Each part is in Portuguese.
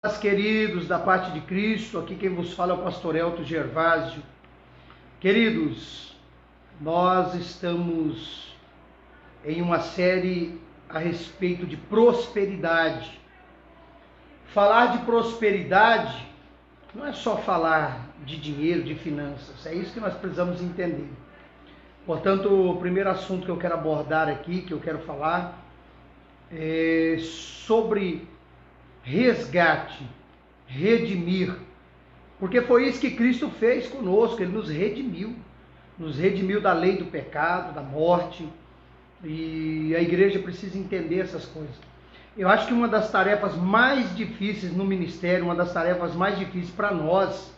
Paz, queridos, da parte de Cristo, aqui quem vos fala é o pastor Elton Gervásio. Queridos, nós estamos em uma série a respeito de prosperidade. Falar de prosperidade não é só falar de dinheiro, de finanças, é isso que nós precisamos entender. Portanto, o primeiro assunto que eu quero abordar aqui, que eu quero falar, é sobre resgate, redimir, porque foi isso que Cristo fez conosco, Ele nos redimiu da lei do pecado, da morte, e a igreja precisa entender essas coisas. Eu acho que uma das tarefas mais difíceis no ministério, uma das tarefas mais difíceis para nós,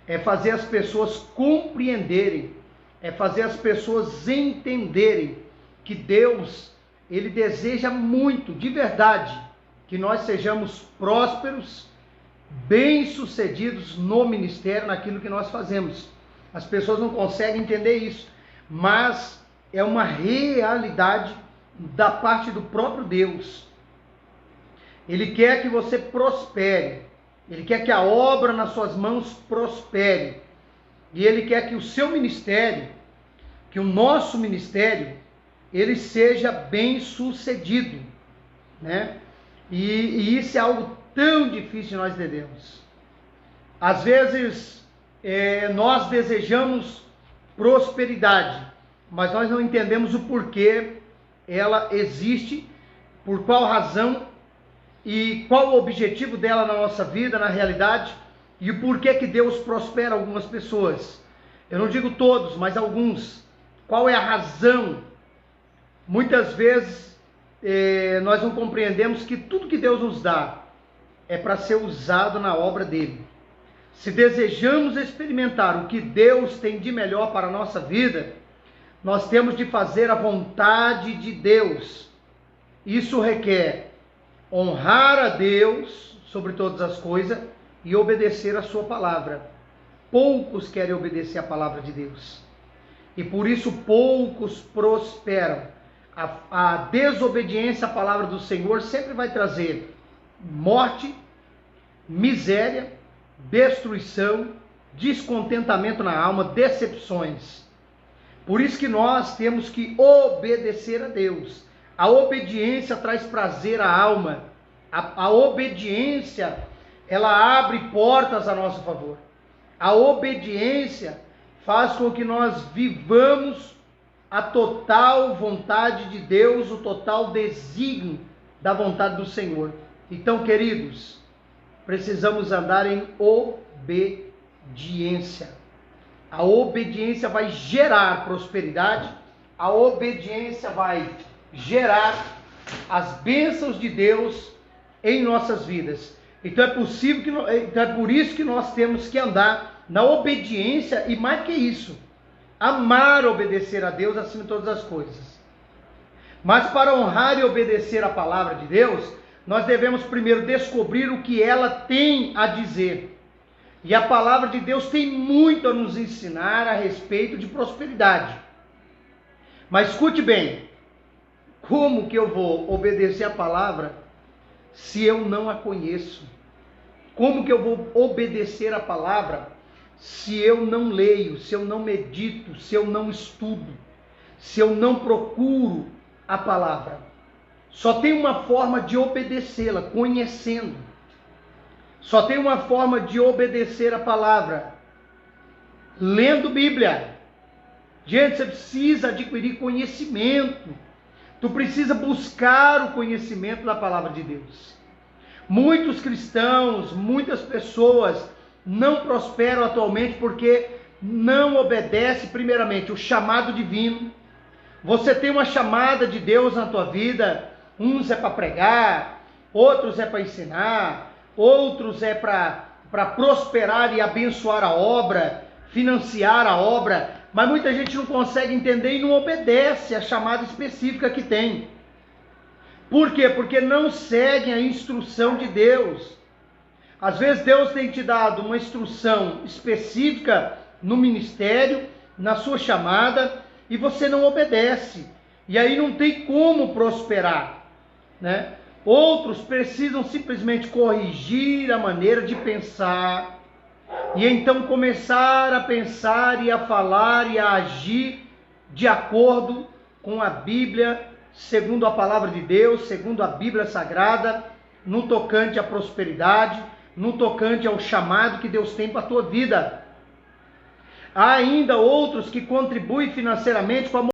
é fazer as pessoas compreenderem, é fazer as pessoas entenderem que Deus, Ele deseja muito, de verdade, que nós sejamos prósperos, bem-sucedidos no ministério, naquilo que nós fazemos. As pessoas não conseguem entender isso, mas é uma realidade da parte do próprio Deus. Ele quer que você prospere, Ele quer que a obra nas suas mãos prospere, e Ele quer que o seu ministério, que o nosso ministério, ele seja bem-sucedido, né? E isso é algo tão difícil de nós entendermos. Às vezes, nós desejamos prosperidade, mas nós não entendemos o porquê ela existe, por qual razão e qual o objetivo dela na nossa vida, na realidade, e o porquê que Deus prospera algumas pessoas. Eu não digo todos, mas alguns. Qual é a razão? Muitas vezes, nós não compreendemos que tudo que Deus nos dá é para ser usado na obra dele. Se desejamos experimentar o que Deus tem de melhor para a nossa vida, nós temos de fazer a vontade de Deus. Isso requer honrar a Deus sobre todas as coisas e obedecer a sua palavra. Poucos querem obedecer a palavra de Deus, e por isso poucos prosperam. A desobediência à palavra do Senhor sempre vai trazer morte, miséria, destruição, descontentamento na alma, decepções. Por isso que nós temos que obedecer a Deus. A obediência traz prazer à alma. A obediência, ela abre portas a nosso favor. A obediência faz com que nós vivamos a total vontade de Deus, o total desígnio da vontade do Senhor. Então, queridos, precisamos andar em obediência. A obediência vai gerar prosperidade, a obediência vai gerar as bênçãos de Deus em nossas vidas. Então é por isso que nós temos que andar na obediência, e mais que isso, amar obedecer a Deus acima de todas as coisas. Mas para honrar e obedecer a palavra de Deus, nós devemos primeiro descobrir o que ela tem a dizer. E a palavra de Deus tem muito a nos ensinar a respeito de prosperidade. Mas escute bem, como que eu vou obedecer a palavra se eu não a conheço? Como que eu vou obedecer a palavra se eu não leio, se eu não medito, se eu não estudo, se eu não procuro a palavra? Só tem uma forma de obedecê-la, conhecendo. Só tem uma forma de obedecer a palavra, lendo Bíblia. Gente, você precisa adquirir conhecimento. Tu precisa buscar o conhecimento da palavra de Deus. Muitos cristãos, muitas pessoas não prosperam atualmente porque não obedece primeiramente o chamado divino. Você tem uma chamada de Deus na tua vida, uns é para pregar, outros é para ensinar, outros é para prosperar e abençoar a obra, financiar a obra, mas muita gente não consegue entender e não obedece a chamada específica que tem. Por quê? Porque não seguem a instrução de Deus. Às vezes Deus tem te dado uma instrução específica no ministério, na sua chamada, e você não obedece. E aí não tem como prosperar, né? Outros precisam simplesmente corrigir a maneira de pensar e então começar a pensar e a falar e a agir de acordo com a Bíblia, segundo a palavra de Deus, segundo a Bíblia Sagrada, no tocante à prosperidade, no tocante ao chamado que Deus tem para a tua vida. Há ainda outros que contribuem financeiramente com a